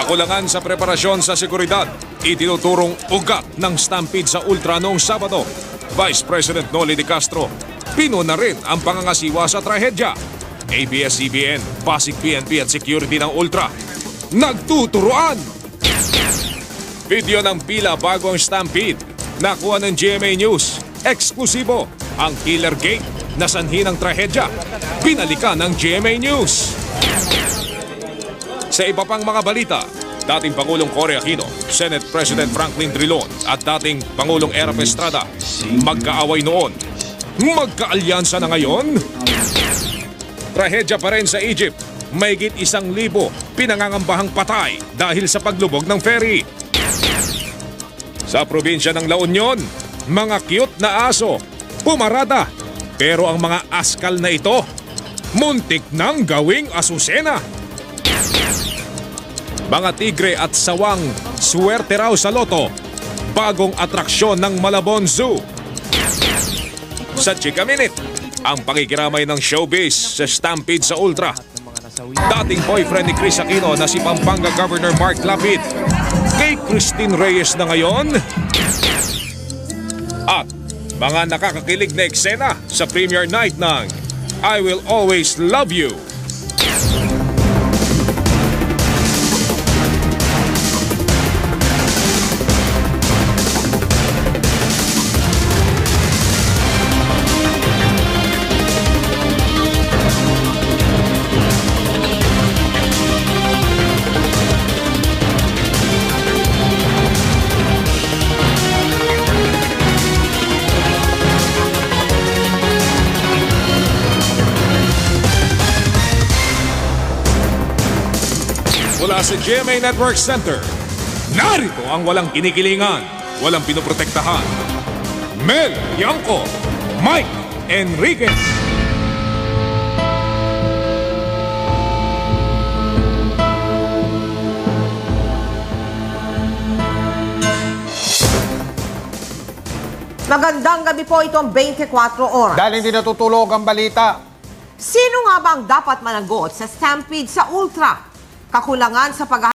Kakulangan sa preparasyon sa seguridad, itinuturong ugat ng stampede sa Ultra noong Sabado. Vice President Noli de Castro, pino na rin ang pangangasiwa sa trahedya. ABS-CBN, Pasig PNP at security ng Ultra, nagtuturuan! Video ng pila bago ang stampede, nakuha ng GMA News. Eksklusibo, ang killer gate na sanhi ng trahedya, pinalikan ng GMA News. Sa iba pang mga balita, dating Pangulong Cory Aquino, Senate President Franklin Drilon at dating Pangulong Erap Estrada magkaaway noon. Magkaalyansa na ngayon? Trahedya pa rin sa Egypt. Mahigit 1,000 pinangangambahang patay dahil sa paglubog ng ferry. Sa probinsya ng La Union, mga cute na aso, pumarada. Pero ang mga askal na ito, muntik nang gawing asusena. Mga tigre at sawang swerte raw sa loto, bagong atraksyon ng Malabon Zoo. Sa Chika Minute, ang pakikiramay ng showbiz sa stampede sa Ultra. Dating boyfriend ni Chris Aquino na si Pampanga Governor Mark Lapid, kay Christine Reyes na ngayon. At mga nakakakilig na eksena sa premiere night ng I Will Always Love You. Mula sa GMA Network Center, narito ang walang kinikilingan, walang pinoprotektahan. Mel Yanko, Mike Enriquez. Magandang gabi po, itong 24 oras. Dahil hindi natutulog ang balita. Sino nga ba ang dapat managot sa stampede sa Ultra? Kakulangan sa pag